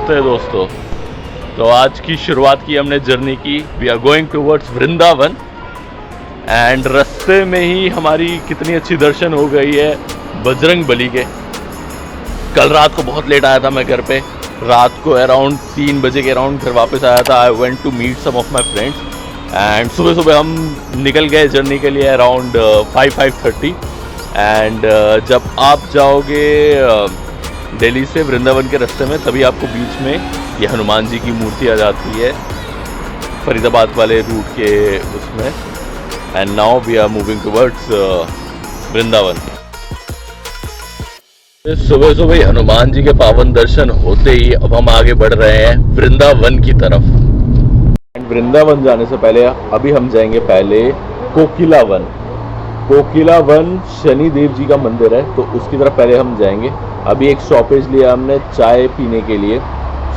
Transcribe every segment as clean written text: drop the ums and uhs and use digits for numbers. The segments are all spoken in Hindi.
नमस्ते दोस्तों। तो आज की शुरुआत की हमने जर्नी की। We are going towards Vrindavan and रास्ते में ही हमारी कितनी अच्छी दर्शन हो गई है बजरंग बली के। कल रात को बहुत लेट आया था मैं घर पे, रात को अराउंड 3 बजे के अराउंड घर वापस आया था। I went to meet some of my friends and सुबह सुबह हम निकल गए जर्नी के लिए अराउंड 5:30 एंड जब आप जाओगे दिल्ली से वृंदावन के रास्ते में तभी आपको बीच में ये हनुमान जी की मूर्ति आ जाती है फरीदाबाद वाले रूट के उसमें। And now we are moving towards Vrindavan. सुबह सुबह हनुमान जी के पावन दर्शन होते ही अब हम आगे बढ़ रहे हैं वृंदावन की तरफ। वृंदावन जाने से पहले अभी हम जाएंगे पहले कोकिलावन। कोकिलावन शनि देव जी का मंदिर है तो उसकी तरफ पहले हम जाएंगे। अभी एक स्टॉपेज लिया हमने चाय पीने के लिए।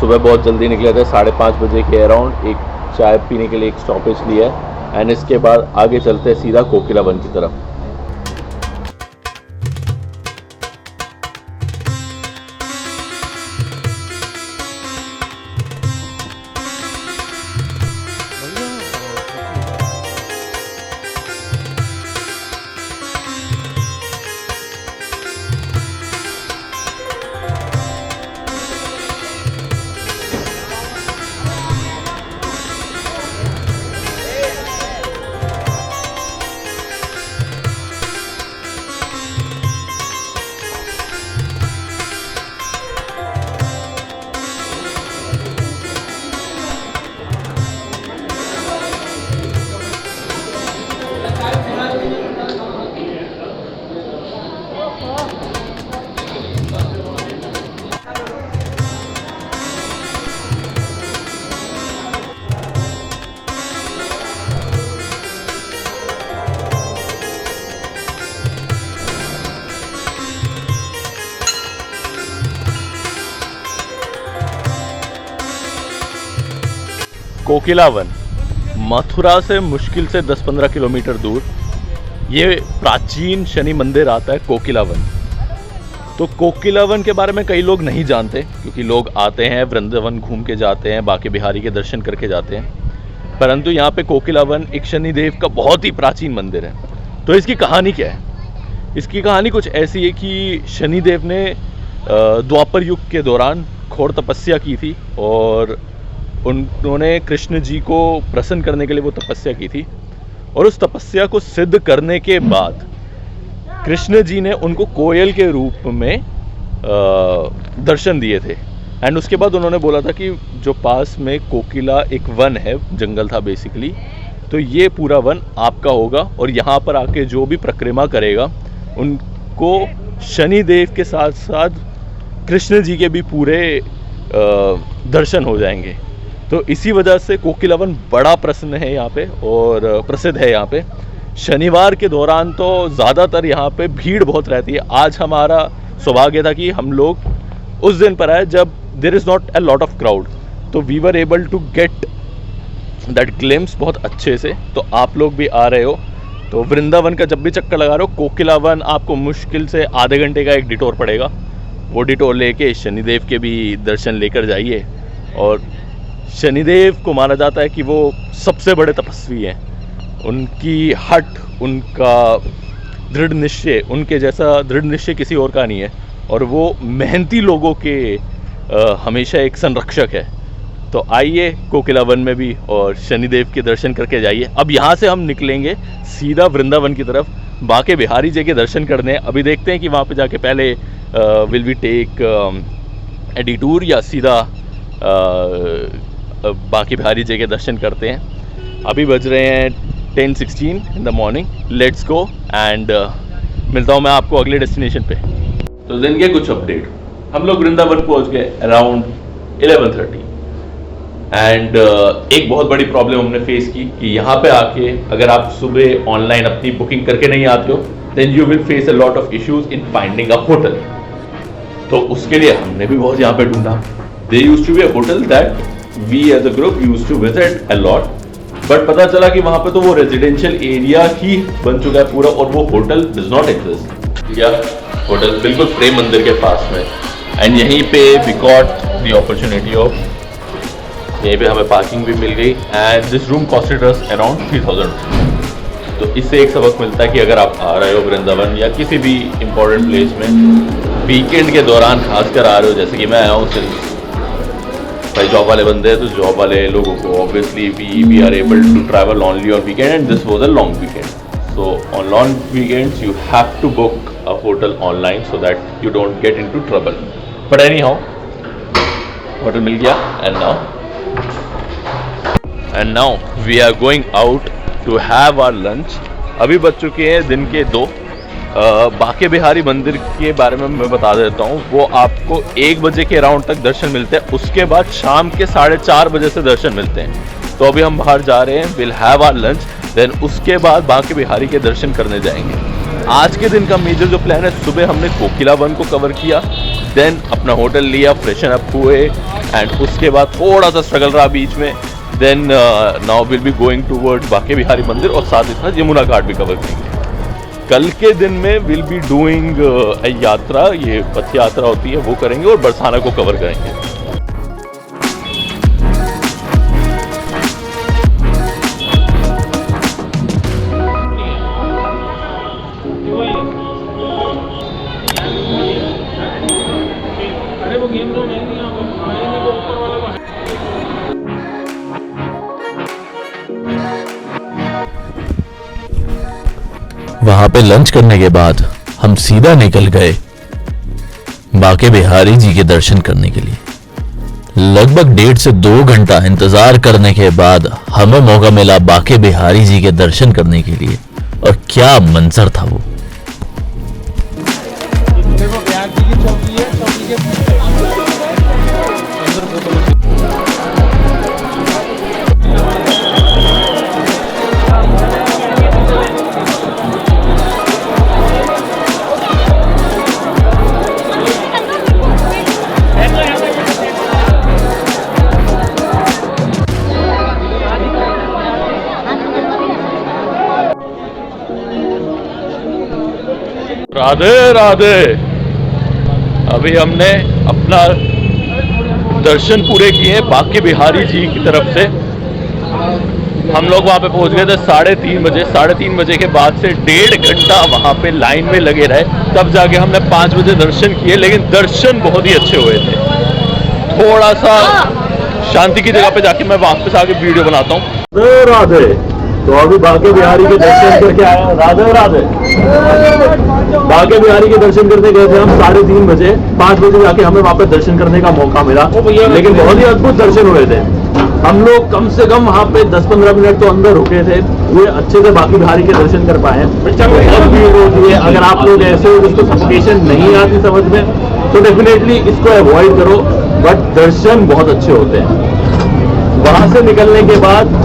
सुबह बहुत जल्दी निकले थे, 5:30 बजे के अराउंड एक चाय पीने के लिए एक स्टॉपेज लिया एंड इसके बाद आगे चलते हैं सीधा कोकिलावन की तरफ। कोकिलावन मथुरा से मुश्किल से 10-15 किलोमीटर दूर ये प्राचीन शनि मंदिर आता है कोकिलावन। तो कोकिलावन के बारे में कई लोग नहीं जानते क्योंकि लोग आते हैं वृंदावन घूम के जाते हैं, बांके बिहारी के दर्शन करके जाते हैं, परंतु यहाँ पे कोकिलावन एक शनिदेव का बहुत ही प्राचीन मंदिर है। तो इसकी कहानी क्या है? इसकी कहानी कुछ ऐसी है कि शनिदेव ने द्वापर युग के दौरान घोर तपस्या की थी और उन्होंने कृष्ण जी को प्रसन्न करने के लिए वो तपस्या की थी और उस तपस्या को सिद्ध करने के बाद कृष्ण जी ने उनको कोयल के रूप में दर्शन दिए थे। एंड उसके बाद उन्होंने बोला था कि जो पास में कोकिला एक वन है, जंगल था बेसिकली, तो ये पूरा वन आपका होगा और यहाँ पर आके जो भी परिक्रमा करेगा उनको शनिदेव के साथ साथ कृष्ण जी के भी पूरे दर्शन हो जाएंगे। तो इसी वजह से कोकिलावन बड़ा प्रसन्न है यहाँ पे और प्रसिद्ध है यहाँ पे। शनिवार के दौरान तो ज़्यादातर यहाँ पे भीड़ बहुत रहती है। आज हमारा सौभाग्य था कि हम लोग उस दिन पर आए जब there is not a lot of crowd, तो we were able to get that glimpse बहुत अच्छे से। तो आप लोग भी आ रहे हो तो वृंदावन का जब भी चक्कर लगा रहे हो, कोकिलावन आपको मुश्किल से आधे घंटे का एक डिटोर पड़ेगा। वो डिटोर लेके शनिदेव के भी दर्शन लेकर जाइए। और शनिदेव को माना जाता है कि वो सबसे बड़े तपस्वी हैं। उनकी हट, उनका दृढ़ निश्चय, उनके जैसा दृढ़ निश्चय किसी और का नहीं है और वो मेहनती लोगों के हमेशा एक संरक्षक है। तो आइए कोकिलावन में भी और शनिदेव के दर्शन करके जाइए। अब यहाँ से हम निकलेंगे सीधा वृंदावन की तरफ, बांके बिहारी जी के दर्शन करने। अभी देखते हैं कि वहाँ पे जाके पहले will we take a detour या सीधा बांके बिहारी जी के दर्शन करते हैं। अभी बज रहे हैं 10:16 in the morning. Let's go and मिलता हूँ मैं आपको अगले डेस्टिनेशन पे। तो दिन के कुछ अपडेट। हम लोग वृंदावन पहुँच गए अराउंड 11:30 एंड एक बहुत बड़ी प्रॉब्लम हमने फेस की कि यहाँ पे आके अगर आप सुबह ऑनलाइन अपनी बुकिंग करके नहीं आते हो then you will face a lot of issues in finding a hotel. तो उसके लिए हमने भी बहुत यहाँ पे ढूंढा। They used to be a hotel that we as a group used to visit a lot, but पता चला कि वहाँ पे तो वो रेजिडेंशियल एरिया ही बन चुका है पूरा और वो होटल डज नॉट एग्जिस्ट। या होटल बिल्कुल प्रेम मंदिर के पास में एंड यहीं पे we got the opportunity of यहीं पे हमें पार्किंग भी मिल गई and this room costed us around 3000। तो इससे एक सबक मिलता है कि अगर आप आ रहे हो वृंदावन या किसी भी इम्पोर्टेंट प्लेस में वीकेंड के दौरान खासकर आ रहे हो, जैसे कि मैं आया हूँ सिंस भाई जॉब वाले बंदे हैं, तो जॉब वाले लोगों को obviously we are able to travel only on weekend and this was a long weekend. So on long weekends you have to book a hotel online so that you don't get into trouble. But anyhow, hotel मिल गया and now we are going out to have our lunch. अभी बज चुके हैं दिन के 2। बाके बिहारी मंदिर के बारे में मैं बता देता हूँ। वो आपको 1 बजे के अराउंड तक दर्शन मिलते हैं, उसके बाद शाम के 4:30 बजे से दर्शन मिलते हैं। तो अभी हम बाहर जा रहे हैं, will have our lunch, then उसके बाद बाके बिहारी के दर्शन करने जाएंगे। आज के दिन का मेजर जो प्लान है, सुबह हमने कोकिला वन को कवर किया, देन अपना होटल लिया, फ्रेशन अप हुए एंड उसके बाद थोड़ा सा स्ट्रगल रहा बीच में, then now will be going towards Banke Bihari मंदिर और साथ ही साथ यमुना घाट भी कवर करेंगे। कल के दिन में विल बी डूइंग यात्रा, ये पथ यात्रा होती है वो करेंगे और बरसाना को कवर करेंगे। वहां पे लंच करने के बाद हम सीधा निकल गए बाके बिहारी जी के दर्शन करने के लिए। लगभग 1.5 से 2 घंटा इंतजार करने के बाद हमें मौका मिला बाके बिहारी जी के दर्शन करने के लिए, और क्या मंजर था वो। राधे राधे। अभी हमने अपना दर्शन पूरे किए बाके बिहारी जी की तरफ से। हम लोग वहाँ पे पहुँच गए थे 3:30 बजे। 3:30 बजे के बाद से 1.5 घंटा वहाँ पे लाइन में लगे रहे, तब जाके हमने 5 बजे दर्शन किए, लेकिन दर्शन बहुत ही अच्छे हुए थे। थोड़ा सा शांति की जगह पे जाके मैं वापस आके वीडियो बनाता हूँ। राधे। तो अभी बाके बिहारी के दर्शन करके आया। राधे राधे। बाके बिहारी के दर्शन करने गए थे हम 3:30 बजे। 5 बजे जाके हमें वापस दर्शन करने का मौका मिला, लेकिन बहुत ही अद्भुत दर्शन हुए थे। हम लोग कम से कम वहाँ पे 10-15 मिनट तो अंदर रुके थे, पूरे अच्छे से बाके बिहारी के दर्शन कर पाए। बहुत भीड़ होती है, अगर आप लोग ऐसे हो जिसको सफोकेशन नहीं आती समझ में, तो डेफिनेटली इसको अवॉइड करो, बट दर्शन बहुत अच्छे होते हैं। वहां से निकलने के बाद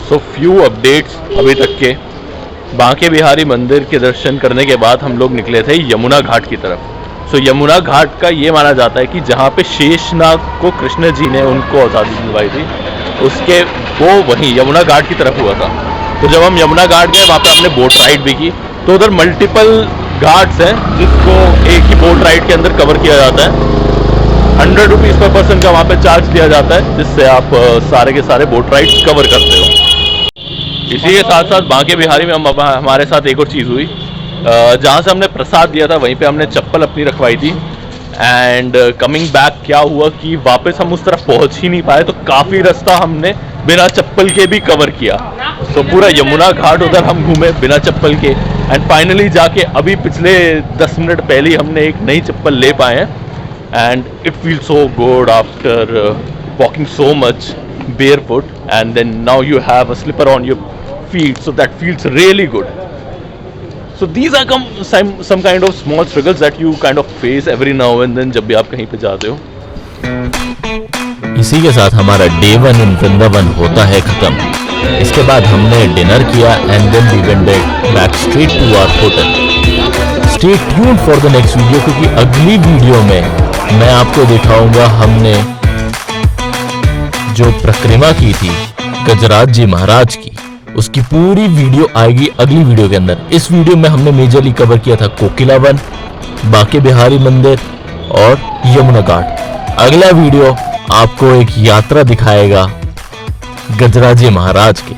तो फ्यू अपडेट्स अभी तक के। बाके बिहारी मंदिर के दर्शन करने के बाद हम लोग निकले थे यमुना घाट की तरफ। सो यमुना घाट का ये माना जाता है कि जहाँ पे शेषनाग को कृष्ण जी ने उनको आज़ादी दिलवाई थी, उसके वो वहीं यमुना घाट की तरफ हुआ था। तो जब हम यमुना घाट गए, वहाँ पे हमने बोट राइड भी की। तो उधर मल्टीपल घाट्स हैं जिसको एक ही बोट राइड के अंदर कवर किया जाता है। 100 रुपीज़ पर पर्सन का वहाँ पे चार्ज दिया जाता है, जिससे आप सारे के सारे बोट राइड कवर करते हो। इसी के साथ साथ बाके बिहारी में हमारे साथ एक और चीज़ हुई। जहाँ से हमने प्रसाद दिया था वहीं पे हमने चप्पल अपनी रखवाई थी, एंड कमिंग बैक क्या हुआ कि वापस हम उस तरफ पहुँच ही नहीं पाए, तो काफ़ी रास्ता हमने बिना चप्पल के भी कवर किया। तो पूरा यमुना घाट उधर हम घूमे बिना चप्पल के, एंड फाइनली जाके अभी पिछले 10 मिनट पहले ही हमने एक नई चप्पल ले पाए हैं, and it feel so good after walking so much barefoot, and then now you have a slipper on your feet, so that feels really good. So these are some kind of small struggles that you kind of face every now and then जब भी आप कहीं पे जाते हो। इसी के साथ हमारा डे 1 इन वृंदावन होता है खत्म। इसके बाद हमने डिनर किया and then we went back straight to our hotel. Stay tuned for the next video, क्योंकि अगली वीडियो में मैं आपको दिखाऊंगा हमने जो परिक्रमा की थी गजराज जी महाराज की, उसकी पूरी वीडियो आएगी अगली वीडियो के अंदर। इस वीडियो में हमने मेजरली कवर किया था कोकिला वन, बाके बिहारी मंदिर और यमुना घाट। अगला वीडियो आपको एक यात्रा दिखाएगा गजराज जी महाराज की।